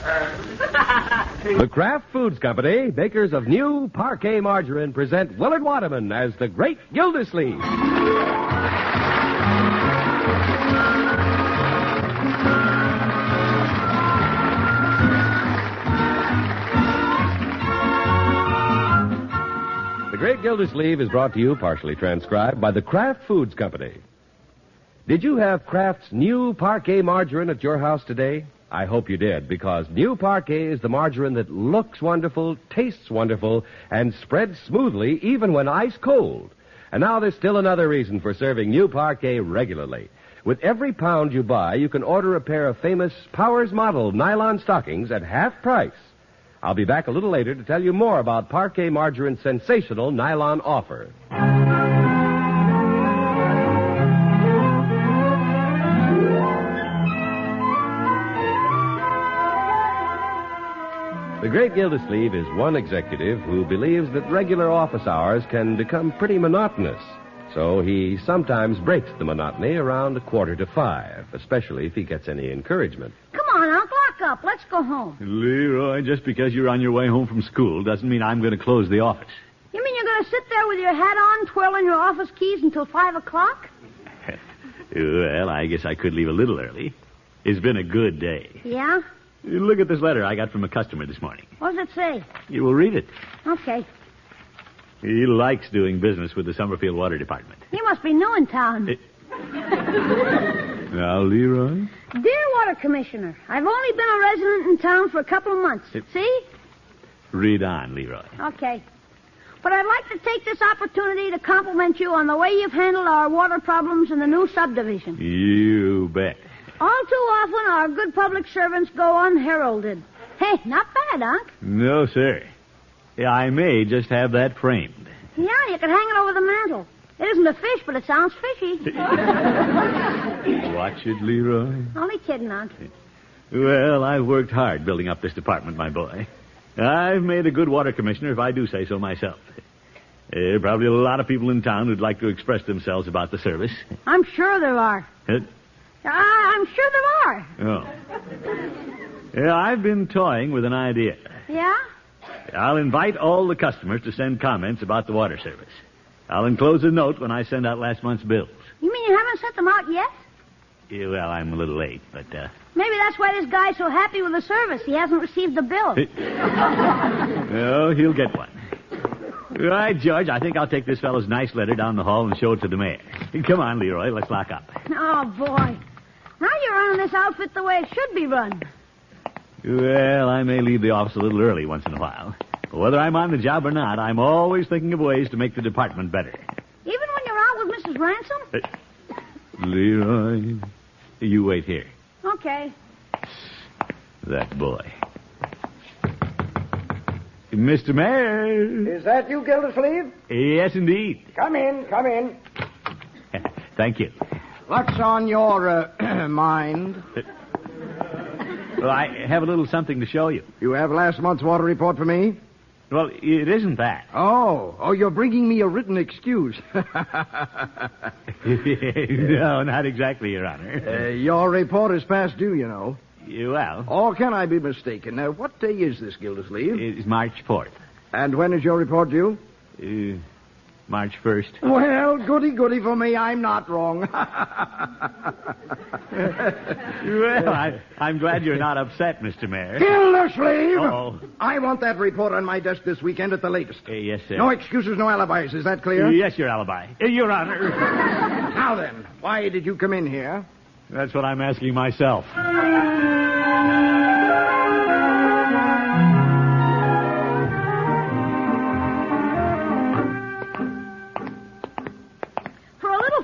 The Kraft Foods Company, makers of new Parquet margarine, present Willard Waterman as the Great Gildersleeve. The Great Gildersleeve is brought to you, partially transcribed, by the Kraft Foods Company. Did you have Kraft's new Parquet margarine at your house today? I hope you did, because new Parquet is the margarine that looks wonderful, tastes wonderful, and spreads smoothly even when ice cold. And now there's still another reason for serving new Parquet regularly. With every pound you buy, you can order a pair of famous Powers Model nylon stockings at half price. I'll be back a little later to tell you more about Parquet margarine's sensational nylon offer. The Great Gildersleeve is one executive who believes that regular office hours can become pretty monotonous. So he sometimes breaks the monotony around 4:45, especially if he gets any encouragement. Come on, Uncle, lock up. Let's go home. Leroy, just because you're on your way home from school doesn't mean I'm going to close the office. You mean you're going to sit there with your hat on, twirling your office keys until 5 o'clock? Well, I guess I could leave a little early. It's been a good day. Yeah? Look at this letter I got from a customer this morning. What does it say? You will read it. Okay. He likes doing business with the Summerfield Water Department. You must be new in town. Now, Leroy? Dear Water Commissioner, I've only been a resident in town for a couple of months. See? Read on, Leroy. Okay. But I'd like to take this opportunity to compliment you on the way you've handled our water problems in the new subdivision. You bet. All too often, our good public servants go unheralded. Hey, not bad, Unc. No, sir. I may just have that framed. Yeah, you can hang it over the mantel. It isn't a fish, but it sounds fishy. Watch it, Leroy. Only kidding, Unc. Well, I've worked hard building up this department, my boy. I've made a good water commissioner, if I do say so myself. There are probably a lot of people in town who'd like to express themselves about the service. I'm sure there are. I'm sure there are. Oh. Yeah, I've been toying with an idea. Yeah? I'll invite all the customers to send comments about the water service. I'll enclose a note when I send out last month's bills. You mean you haven't sent them out yet? Yeah, well, I'm a little late, but, Maybe that's why this guy's so happy with the service. He hasn't received the bill. Oh, he'll get one. All right, George, I think I'll take this fellow's nice letter down the hall and show it to the mayor. Come on, Leroy, let's lock up. Oh, boy. Now you're running this outfit the way it should be run. Well, I may leave the office a little early once in a while. But whether I'm on the job or not, I'm always thinking of ways to make the department better. Even when you're out with Mrs. Ransom? Leroy, you wait here. Okay. That boy. Mr. Mayor. Is that you, Gildersleeve? Yes, indeed. Come in, come in. Thank you. What's on your mind? Well, I have a little something to show you. You have last month's water report for me? Well, it isn't that. Oh, you're bringing me a written excuse. No, not exactly, Your Honor. Your report is past due, you know. Well. Or can I be mistaken? What day is this, Gildersleeve? It's March 4th. And when is your report due? March 1st. Well, goody for me. I'm not wrong. Well, I'm glad you're not upset, Mr. Mayor. Gildersleeve! Uh-oh. I want that report on my desk this weekend at the latest. Yes, sir. No excuses, no alibis. Is that clear? Yes, your alibi. Your Honor. Now then, why did you come in here? That's what I'm asking myself.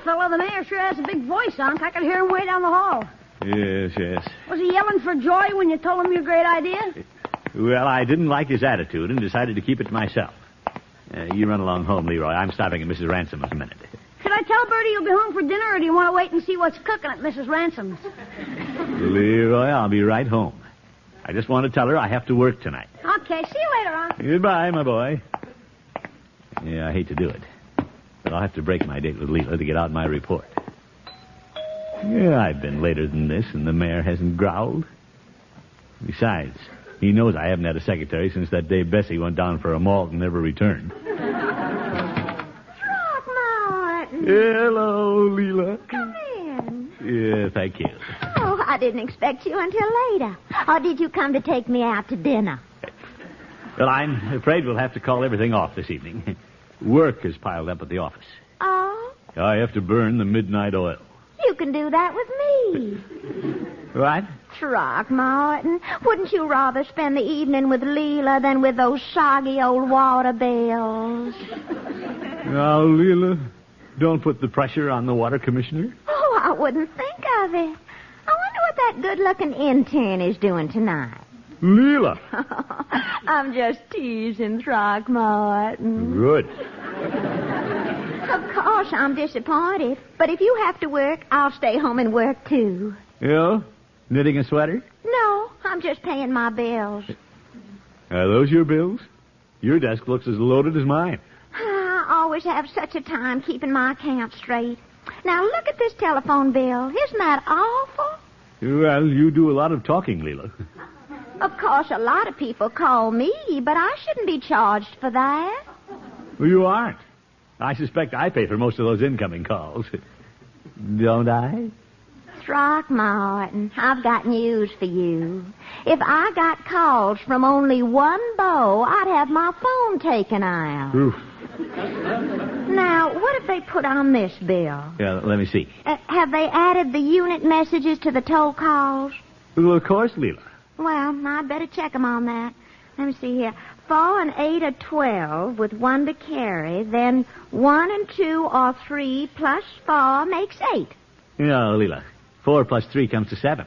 Fellow, the mayor sure has a big voice, Unc. I could hear him way down the hall. Yes. Was he yelling for joy when you told him your great idea? Well, I didn't like his attitude and decided to keep it to myself. You run along home, Leroy. I'm stopping at Mrs. Ransom's a minute. Should I tell Bertie you'll be home for dinner, or do you want to wait and see what's cooking at Mrs. Ransom's? Leroy, I'll be right home. I just want to tell her I have to work tonight. Okay, see you later, Unc. Goodbye, my boy. Yeah, I hate to do it. But I'll have to break my date with Leela to get out my report. Yeah, I've been later than this, and the mayor hasn't growled. Besides, he knows I haven't had a secretary since that day Bessie went down for a malt and never returned. Throckmorton. Hello, Leela. Come in. Yeah, thank you. Oh, I didn't expect you until later. Or did you come to take me out to dinner? Well, I'm afraid we'll have to call everything off this evening. Work is piled up at the office. Oh? I have to burn the midnight oil. You can do that with me. What? Throckmorton, wouldn't you rather spend the evening with Leela than with those soggy old water bills? Now, Leela, don't put the pressure on the water commissioner. Oh, I wouldn't think of it. I wonder what that good-looking intern is doing tonight. Leela. I'm just teasing, Throckmorton. Good. Of course, I'm disappointed. But if you have to work, I'll stay home and work, too. Yeah? Knitting a sweater? No, I'm just paying my bills. Are those your bills? Your desk looks as loaded as mine. I always have such a time keeping my account straight. Now, look at this telephone bill. Isn't that awful? Well, you do a lot of talking, Leela. Of course, a lot of people call me, but I shouldn't be charged for that. Well, you aren't. I suspect I pay for most of those incoming calls. Don't I? Throckmorton, I've got news for you. If I got calls from only one beau, I'd have my phone taken out. Oof. Now, what have they put on this bill? Yeah, let me see. Have they added the unit messages to the toll calls? Well, of course, Leela. Well, I'd better check them on that. Let me see here. 4 and 8 are 12 with 1 to carry. Then 1 and 2 are 3 plus 4 makes 8. No, Leela. 4 plus 3 comes to 7.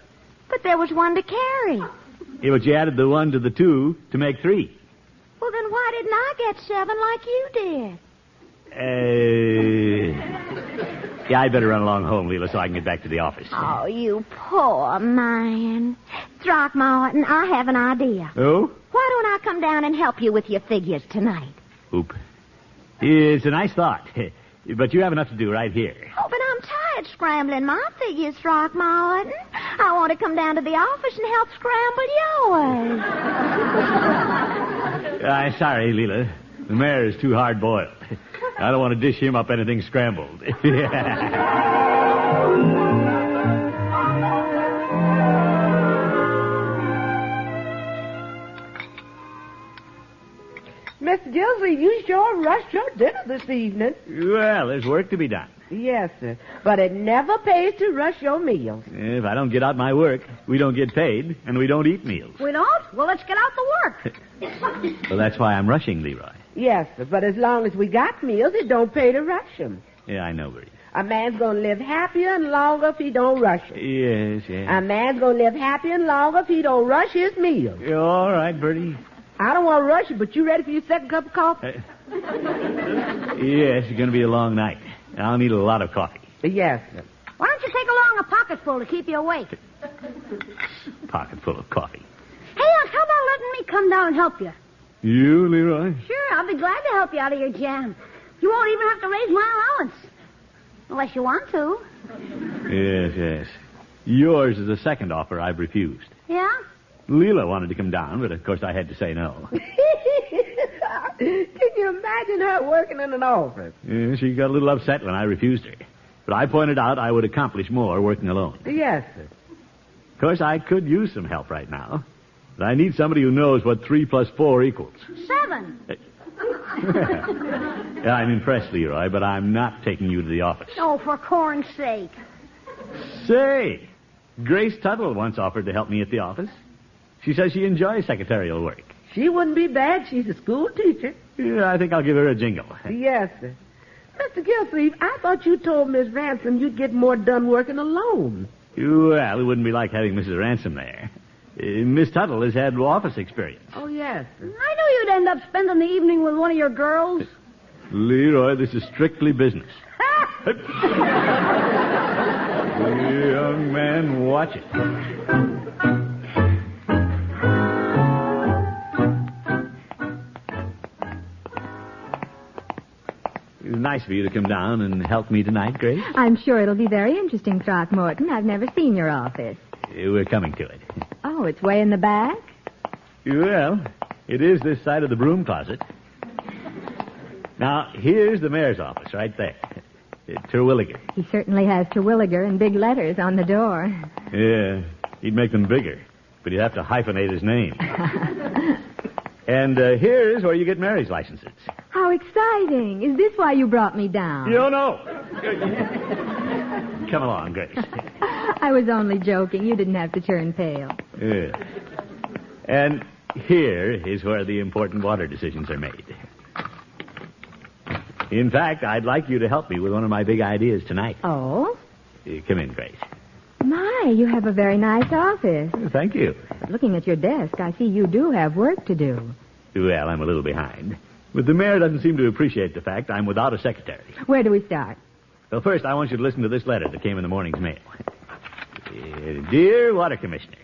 But there was 1 to carry. Yeah, but you added the 1 to the 2 to make 3. Well, then why didn't I get 7 like you did? Yeah, I'd better run along home, Leela, so I can get back to the office. Oh, you poor man. Throckmorton, I have an idea. Oh? Why don't I come down and help you with your figures tonight? Oop. It's a nice thought. But you have enough to do right here. Oh, but I'm tired scrambling my figures, Throckmorton. I want to come down to the office and help scramble yours. I'm sorry, Leela. The mayor is too hard-boiled. I don't want to dish him up anything scrambled. Mr. Gilsey, you sure rushed your dinner this evening. Well, there's work to be done. Yes, sir. But it never pays to rush your meals. If I don't get out my work, we don't get paid, and we don't eat meals. We don't? Well, let's get out the work. Well, that's why I'm rushing, Leroy. Yes, sir. But as long as we got meals, it don't pay to rush them. Yeah, I know, Bertie. A man's going to live happier and longer if he don't rush it. Yes, yes. A man's going to live happier and longer if he don't rush his meals. You're all right, Bertie. I don't want to rush you, but you ready for your second cup of coffee? Yes, it's going to be a long night. I'll need a lot of coffee. Yes, sir. Why don't you take along a pocketful to keep you awake? Pocket full of coffee. Hey, how about letting me come down and help you? You, Leroy? Sure, I'll be glad to help you out of your jam. You won't even have to raise my allowance. Unless you want to. Yes, yes. Yours is the second offer I've refused. Yeah? Leela wanted to come down, but of course I had to say no. Can you imagine her working in an office? Yeah, she got a little upset when I refused her. But I pointed out I would accomplish more working alone. Yes, sir. Of course, I could use some help right now. But I need somebody who knows what 3 plus 4 equals. 7. Yeah, I'm impressed, Leroy, but I'm not taking you to the office. Oh, for corn's sake. Say, Grace Tuttle once offered to help me at the office. She says she enjoys secretarial work. She wouldn't be bad. She's a school teacher. Yeah, I think I'll give her a jingle. Yes, sir. Mr. Gilsleeve, I thought you told Miss Ransom you'd get more done working alone. Well, it wouldn't be like having Mrs. Ransom there. Miss Tuttle has had office experience. Oh, yes, sir. I knew you'd end up spending the evening with one of your girls. Leroy, this is strictly business. Young man, watch it. It was nice of you to come down and help me tonight, Grace. I'm sure it'll be very interesting, Throckmorton. I've never seen your office. We're coming to it. Oh, Oh, it's way in the back? Well, it is this side of the broom closet. Now, here's the mayor's office right there. Terwilliger. He certainly has Terwilliger in big letters on the door. Yeah, he'd make them bigger, but he'd have to hyphenate his name. And here's where you get marriage licenses. How exciting. Is this why you brought me down? No. Come along, Grace. I was only joking. You didn't have to turn pale. Yeah. And here is where the important water decisions are made. In fact, I'd like you to help me with one of my big ideas tonight. Oh? Come in, Grace. My, you have a very nice office. Thank you. Looking at your desk, I see you do have work to do. Well, I'm a little behind. But the mayor doesn't seem to appreciate the fact I'm without a secretary. Where do we start? Well, first, I want you to listen to this letter that came in the morning's mail. Dear Water Commissioner,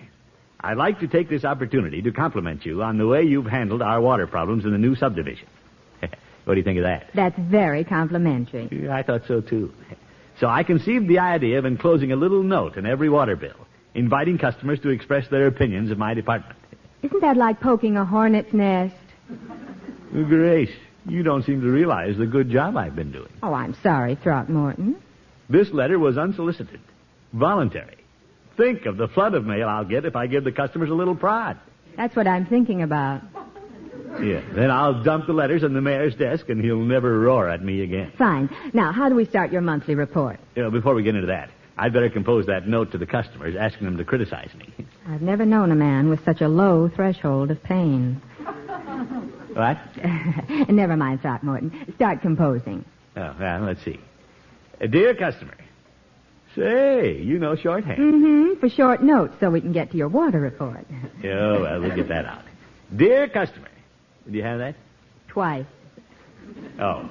I'd like to take this opportunity to compliment you on the way you've handled our water problems in the new subdivision. What do you think of that? That's very complimentary. I thought so, too. So I conceived the idea of enclosing a little note in every water bill, inviting customers to express their opinions of my department. Isn't that like poking a hornet's nest? Grace, you don't seem to realize the good job I've been doing. Oh, I'm sorry, Throckmorton. This letter was unsolicited, voluntary. Think of the flood of mail I'll get if I give the customers a little prod. That's what I'm thinking about. Yeah, then I'll dump the letters on the mayor's desk, and he'll never roar at me again. Fine. Now, how do we start your monthly report? Before we get into that, I'd better compose that note to the customers, asking them to criticize me. I've never known a man with such a low threshold of pain. What? Never mind, Throckmorton. Start composing. Oh, well, let's see. Dear customer. Say, you know shorthand. Mm-hmm, for short notes so we can get to your water report. Oh, well, we'll get that out. Dear customer. Do you have that? Twice. Oh.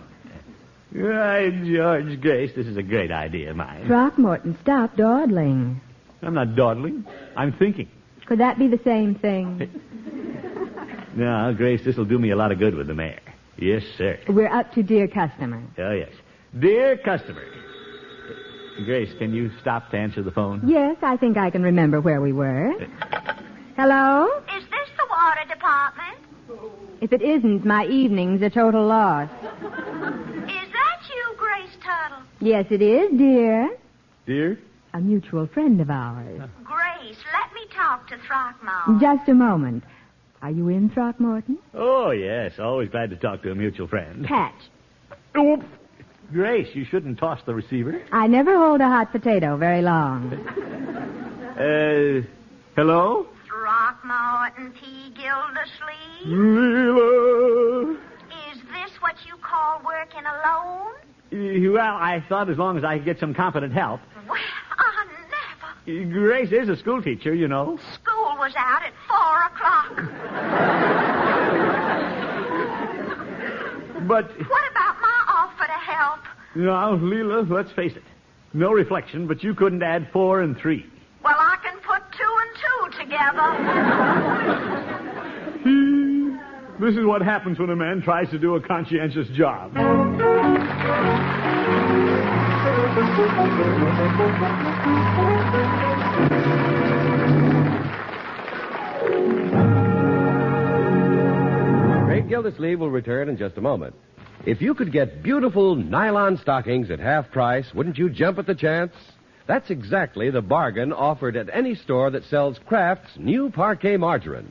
Right, George, Grace, this is a great idea of mine. Throckmorton, stop dawdling. I'm not dawdling. I'm thinking. Could that be the same thing? No, Grace, this will do me a lot of good with the mayor. Yes, sir. We're up to dear customer. Oh, yes. Dear customer. Grace, can you stop to answer the phone? Yes, I think I can remember where we were. Hello? Is this the water department? If it isn't, my evening's a total loss. Is that you, Grace Tuttle? Yes, it is, dear. Dear? A mutual friend of ours. Grace, let me talk to Throckmorton. Just a moment. Are you in, Throckmorton? Oh, yes. Always glad to talk to a mutual friend. Catch. Oops. Grace, you shouldn't toss the receiver. I never hold a hot potato very long. Hello? Throckmorton T. Gildersleeve? Leela. Is this what you call working alone? Well, I thought as long as I could get some competent help. Well, I never. Grace is a school teacher, you know. School was out at 4 o'clock. But... What about my offer to help? Now, Leela, let's face it. No reflection, but you couldn't add 4 and 3. Well, I can put 2 and 2 together. This is what happens when a man tries to do a conscientious job. Great Gildersleeve will return in just a moment. If you could get beautiful nylon stockings at half price, wouldn't you jump at the chance? That's exactly the bargain offered at any store that sells Kraft's new Parquet margarine.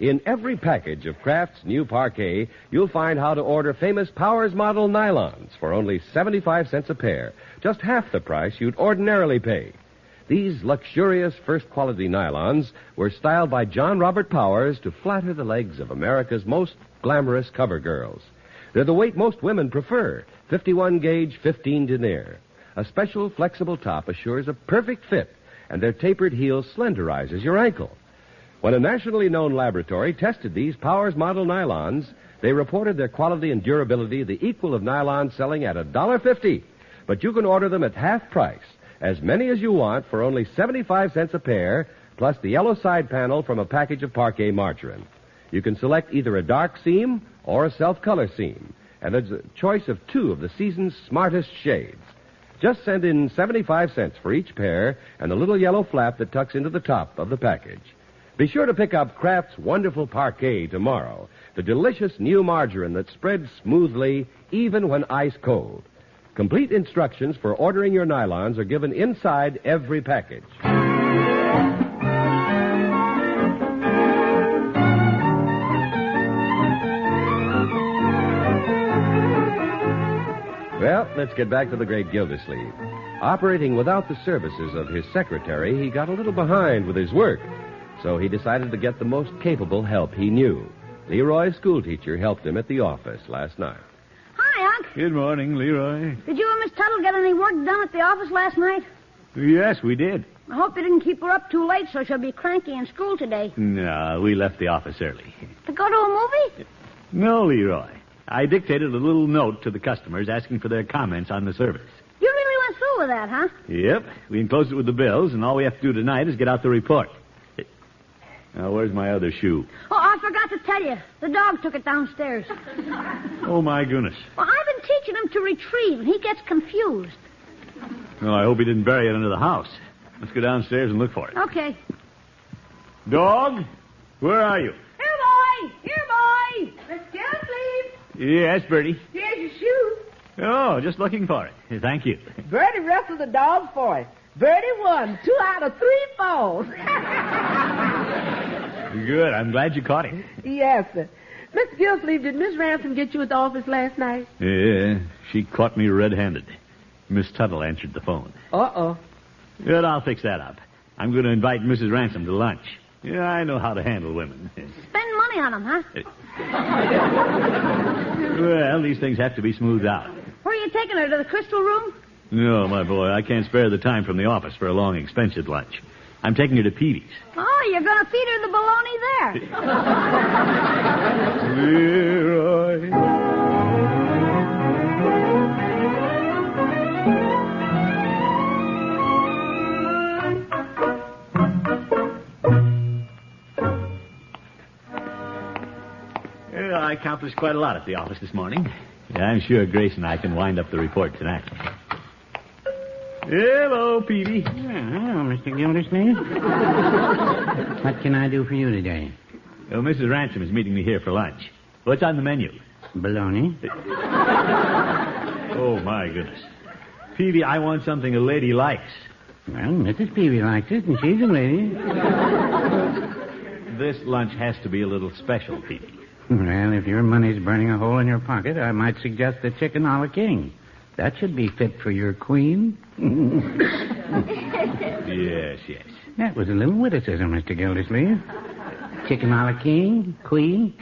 In every package of Kraft's new Parquet, you'll find how to order famous Powers model nylons for only 75 cents a pair, just half the price you'd ordinarily pay. These luxurious first-quality nylons were styled by John Robert Powers to flatter the legs of America's most glamorous cover girls. They're the weight most women prefer, 51-gauge 15 denier. A special flexible top assures a perfect fit, and their tapered heel slenderizes your ankle. When a nationally known laboratory tested these Powers model nylons, they reported their quality and durability the equal of nylons selling at $1.50. But you can order them at half price, as many as you want for only 75 cents a pair, plus the yellow side panel from a package of Parquet margarine. You can select either a dark seam or a self-color seam, and there's a choice of 2 of the season's smartest shades. Just send in 75 cents for each pair and the little yellow flap that tucks into the top of the package. Be sure to pick up Kraft's wonderful Parquet tomorrow, the delicious new margarine that spreads smoothly even when ice cold. Complete instructions for ordering your nylons are given inside every package. Well, let's get back to the great Gildersleeve. Operating without the services of his secretary, he got a little behind with his work. So he decided to get the most capable help he knew. Leroy's schoolteacher helped him at the office last night. Hi, Unc. Good morning, Leroy. Did you and Miss Tuttle get any work done at the office last night? Yes, we did. I hope you didn't keep her up too late so she'll be cranky in school today. No, we left the office early. To go to a movie? No, Leroy. I dictated a little note to the customers asking for their comments on the service. You really went through with that, huh? Yep. We enclosed it with the bills, and all we have to do tonight is get out the report. Now, where's my other shoe? Oh, I forgot to tell you. The dog took it downstairs. Oh, my goodness. Well, I've been teaching him to retrieve, and he gets confused. Oh, I hope he didn't bury it under the house. Let's go downstairs and look for it. Okay. Dog, where are you? Here, boy! Here, boy! Let's go, please. Yes, Bertie. Here's your shoe. Oh, just looking for it. Thank you. Bertie wrestled the dog for it. Bertie won 2 out of 3 falls. Good. I'm glad you caught him. Yes, sir. Mr. Gilsleeve, did Miss Ransom get you at the office last night? Yeah, she caught me red-handed. Miss Tuttle answered the phone. Uh-oh. Good, I'll fix that up. I'm going to invite Mrs. Ransom to lunch. Yeah, I know how to handle women. Spend money on them, huh? Well, these things have to be smoothed out. Where are you taking her, to the crystal room? No, my boy, I can't spare the time from the office for a long, expensive lunch. I'm taking her to Peavy's. Oh, you're going to feed her the bologna there. Leroy. Well, I accomplished quite a lot at the office this morning. I'm sure Grace and I can wind up the report tonight. Hello, Peavy. Hello, Mr. Gildersleeve. What can I do for you today? Well, Mrs. Ransom is meeting me here for lunch. What's on the menu? Bologna. Oh, my goodness. Peavy, I want something a lady likes. Well, Mrs. Peavy likes it, and she's a lady. This lunch has to be a little special, Peavy. Well, if your money's burning a hole in your pocket, I might suggest the chicken a la king. That should be fit for your queen. Yes, yes. That was a little witticism, Mr. Gildersleeve. Chicken a la king, queen.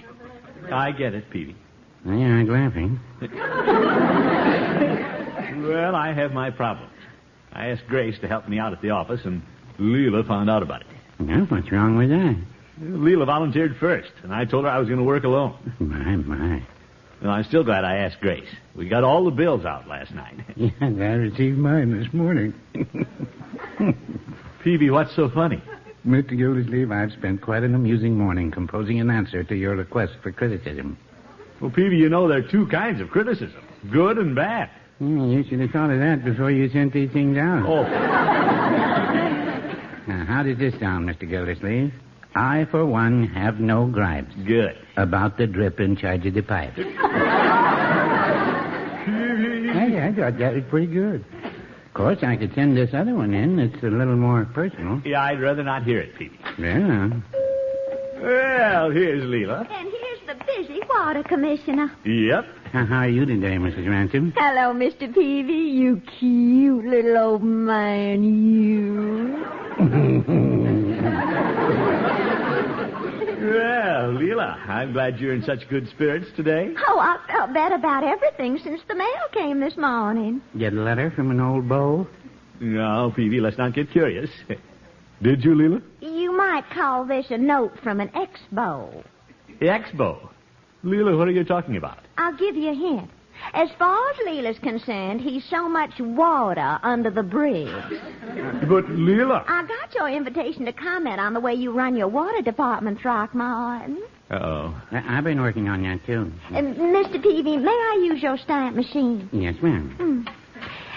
I get it, Peavy. You aren't laughing. Well, I have my problems. I asked Grace to help me out at the office, and Leela found out about it. Well, what's wrong with that? Leela volunteered first, and I told her I was going to work alone. My. Well, I'm still glad I asked Grace. We got all the bills out last night. Yes, I received mine this morning. Peavy, what's so funny? Mr. Gildersleeve, I've spent quite an amusing morning composing an answer to your request for criticism. Well, Peavy, you know there are 2 kinds of criticism, good and bad. You should have thought of that before you sent these things out. Oh. Now, how does this sound, Mr. Gildersleeve? I, for one, have no gripes. Good. About the drip in charge of the pipe. I thought that was pretty good. Of course, I could send this other one in. It's a little more personal. Yeah, I'd rather not hear it, Peavy. Yeah. Well, here's Leela. And here's the busy water commissioner. Yep. How are you today, Mrs. Ransom? Hello, Mr. Peavy. You cute little old man, you. Well, Leela, I'm glad you're in such good spirits today. Oh, I felt bad about everything since the mail came this morning. Get a letter from an old beau? No, Peavy, let's not get curious. Did you, Leela? You might call this a note from an expo. Expo. Leela, what are you talking about? I'll give you a hint. As far as Leela's concerned, he's so much water under the bridge. But, Leela... I got your invitation to comment on the way you run your water department, Throckmorton. Uh-oh. I've been working on that, too. Mr. Peavy, may I use your stamp machine? Yes, ma'am.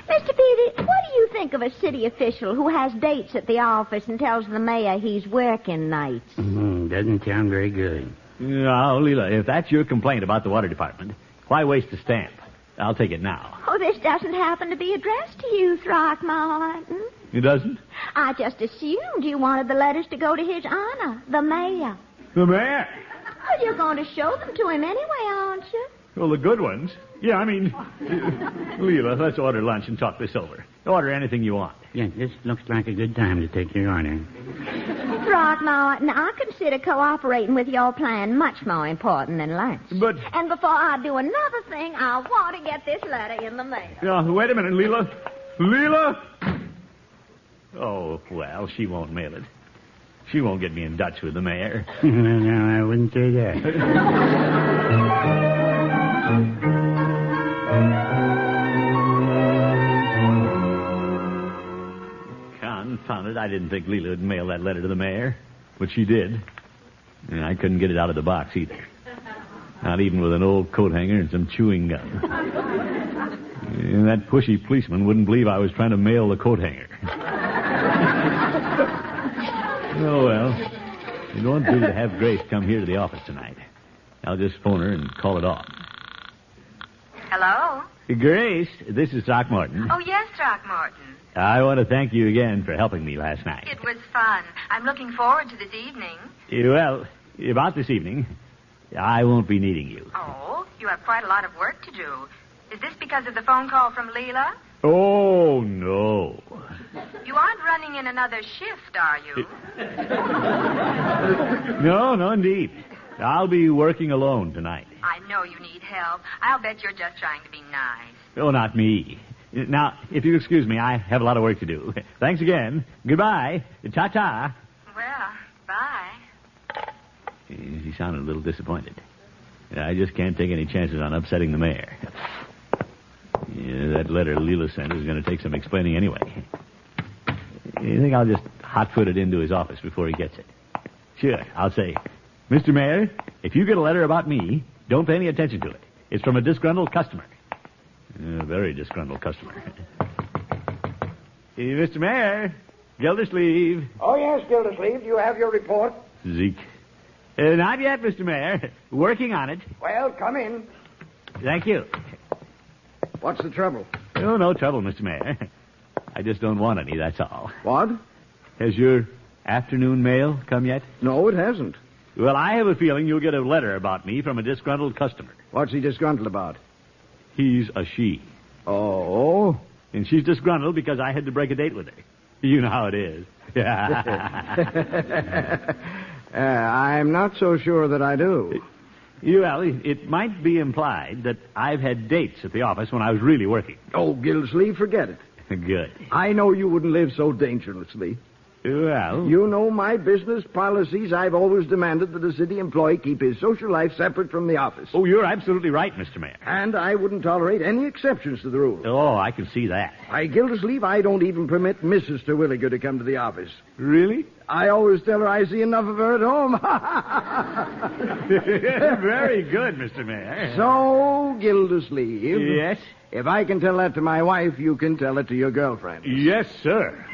Mr. Peavy, what do you think of a city official who has dates at the office and tells the mayor he's working nights? Doesn't sound very good. No, Leela, if that's your complaint about the water department, why waste a stamp? I'll take it now. Oh, this doesn't happen to be addressed to you, Throckmorton. It doesn't? I just assumed you wanted the letters to go to his honor, the mayor. The mayor? Well, you're going to show them to him anyway, aren't you? Well, the good ones. Yeah, I mean, Leela, let's order lunch and talk this over. Order anything you want. Yeah, this looks like a good time to take your order. Throckmorton, I consider cooperating with your plan much more important than lunch. But... And before I do another thing, I want to get this letter in the mail. Wait a minute, Leela. Leela! Oh, well, she won't mail it. She won't get me in Dutch with the mayor. No, I wouldn't say that. Confound it, I didn't think Leela would mail that letter to the mayor. But she did. And I couldn't get it out of the box either. Not even with an old coat hanger and some chewing gum. And that pushy policeman wouldn't believe I was trying to mail the coat hanger. Oh, well. It won't do to have Grace come here to the office tonight. I'll just phone her and call it off. Hello? Grace, this is Throckmorton. Oh, yes, Throckmorton. I want to thank you again for helping me last night. It was fun. I'm looking forward to this evening. Well, about this evening, I won't be needing you. Oh, you have quite a lot of work to do. Is this because of the phone call from Leela? Oh, no. You aren't running in another shift, are you? No, indeed. I'll be working alone tonight. I know you need help. I'll bet you're just trying to be nice. Oh, not me. Now, if you excuse me, I have a lot of work to do. Thanks again. Goodbye. Ta-ta. Well, bye. He sounded a little disappointed. I just can't take any chances on upsetting the mayor. That letter Leela sent is going to take some explaining anyway. You think I'll just hot-foot it into his office before he gets it? Sure, I'll say, Mr. Mayor, if you get a letter about me, don't pay any attention to it. It's from a disgruntled customer. A very disgruntled customer. Hey, Mr. Mayor, Gildersleeve. Oh, yes, Gildersleeve. Do you have your report? Zeke. Not yet, Mr. Mayor. Working on it. Well, come in. Thank you. What's the trouble? Oh, no trouble, Mr. Mayor. I just don't want any, that's all. What? Has your afternoon mail come yet? No, it hasn't. Well, I have a feeling you'll get a letter about me from a disgruntled customer. What's he disgruntled about? He's a she. Oh? And she's disgruntled because I had to break a date with her. You know how it is. I'm not so sure that I do. Well, it might be implied that I've had dates at the office when I was really working. Oh, Gildersleeve, forget it. Good. I know you wouldn't live so dangerously. Well... You know my business policies. I've always demanded that a city employee keep his social life separate from the office. Oh, you're absolutely right, Mr. Mayor. And I wouldn't tolerate any exceptions to the rule. Oh, I can see that. Gildersleeve, I don't even permit Mrs. Terwilliger to come to the office. Really? I always tell her I see enough of her at home. Very good, Mr. Mayor. So, Gildersleeve. Yes? If I can tell that to my wife, you can tell it to your girlfriend. Yes, sir.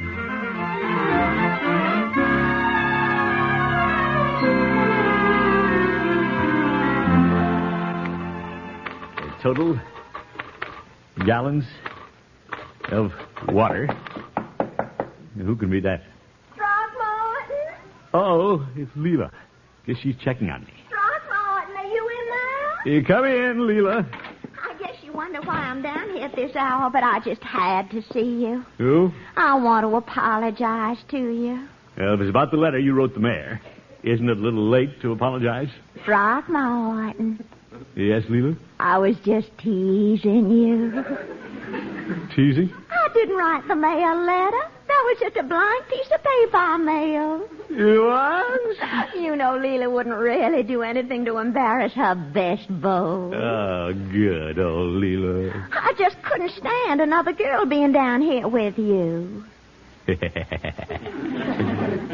Total gallons of water. Who can read that? Throckmorton? Oh, it's Leela. Guess she's checking on me. Throckmorton, are you in there? Come in, Leela. I guess you wonder why I'm down here at this hour, but I just had to see you. Who? I want to apologize to you. Well, if it's about the letter you wrote the mayor, isn't it a little late to apologize? Throckmorton. Yes, Leela? I was just teasing you. Teasing? I didn't write the mail letter. That was just a blank piece of paper I mailed. It was? You know Leela wouldn't really do anything to embarrass her best beau. Oh, good old Leela. I just couldn't stand another girl being down here with you.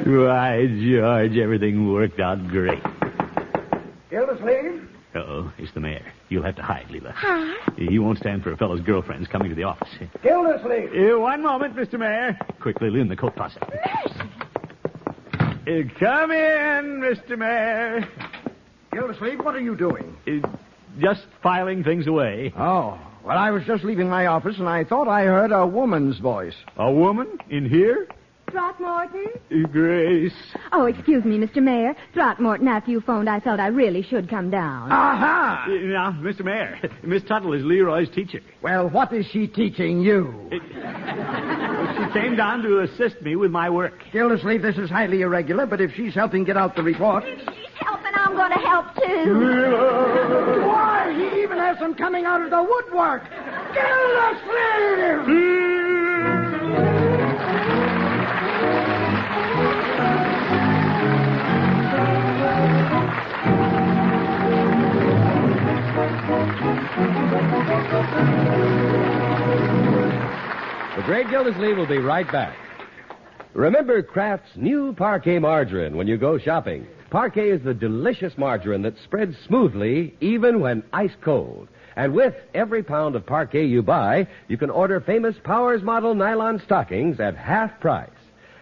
Why, George, everything worked out great. Gildersleeve? Uh-oh, it's the mayor. You'll have to hide, Leela. Hi. He won't stand for a fellow's girlfriends coming to the office. Gildersleeve! One moment, Mr. Mayor. Quick, Lily, in the coat closet. Come in, Mr. Mayor. Gildersleeve, what are you doing? Just filing things away. Oh, well, I was just leaving my office, and I thought I heard a woman's voice. A woman in here? Throckmorton? Grace. Oh, excuse me, Mr. Mayor. Throckmorton, after you phoned, I felt I really should come down. Aha! Now, Mr. Mayor, Miss Tuttle is Leroy's teacher. Well, what is she teaching you? She came down to assist me with my work. Gildersleeve, this is highly irregular, but if she's helping get out the report... If she's helping, I'm going to help, too. Why, he even has them coming out of the woodwork! Gildersleeve! The Great Gildersleeve will be right back. Remember Kraft's new Parquet margarine when you go shopping. Parquet is the delicious margarine that spreads smoothly even when ice cold. And with every pound of Parquet you buy, you can order famous Powers model nylon stockings at half price.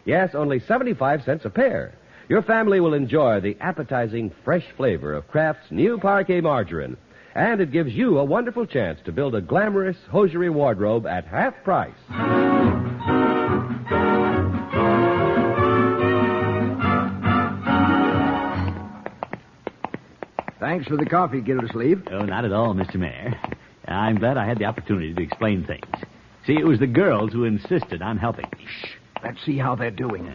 Yes, only 75 cents a pair. Your family will enjoy the appetizing, fresh flavor of Kraft's new Parquet margarine. And it gives you a wonderful chance to build a glamorous hosiery wardrobe at half price. Thanks for the coffee, Gildersleeve. Oh, not at all, Mr. Mayor. I'm glad I had the opportunity to explain things. See, it was the girls who insisted on helping me. Shh. Let's see how they're doing.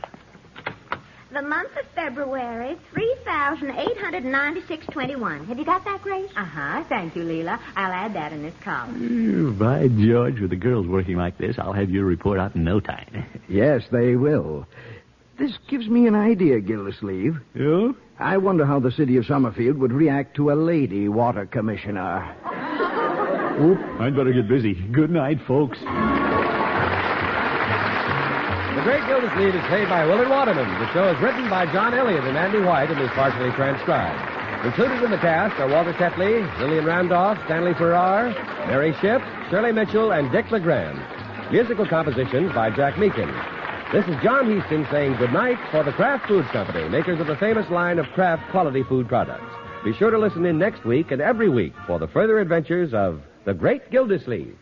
The month of February, 3,896.21. Have you got that, Grace? Uh-huh. Thank you, Leela. I'll add that in this column. By George, with the girls working like this, I'll have your report out in no time. Yes, they will. This gives me an idea, Gildersleeve. You? I wonder how the city of Summerfield would react to a lady water commissioner. Oop, I'd better get busy. Good night, folks. The Great Gildersleeve is played by Willard Waterman. The show is written by John Elliott and Andy White and is partially transcribed. Included in the cast are Walter Tetley, Lillian Randolph, Stanley Farrar, Mary Shipp, Shirley Mitchell, and Dick LeGrand. Musical compositions by Jack Meakin. This is John Heaston saying goodnight for the Kraft Foods Company, makers of the famous line of Kraft quality food products. Be sure to listen in next week and every week for the further adventures of the Great Gildersleeve.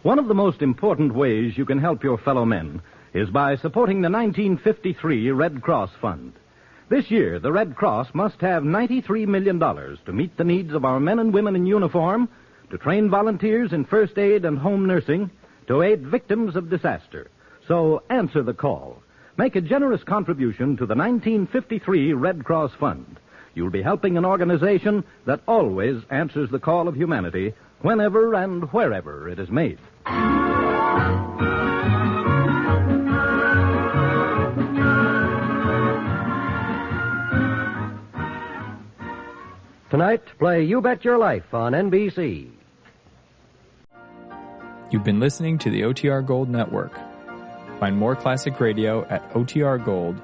One of the most important ways you can help your fellow men is by supporting the 1953 Red Cross Fund. This year, the Red Cross must have $93 million to meet the needs of our men and women in uniform, to train volunteers in first aid and home nursing, to aid victims of disaster. So answer the call. Make a generous contribution to the 1953 Red Cross Fund. You'll be helping an organization that always answers the call of humanity whenever and wherever it is made. Tonight, play You Bet Your Life on NBC. You've been listening to the OTR Gold Network. Find more classic radio at otrgold.com.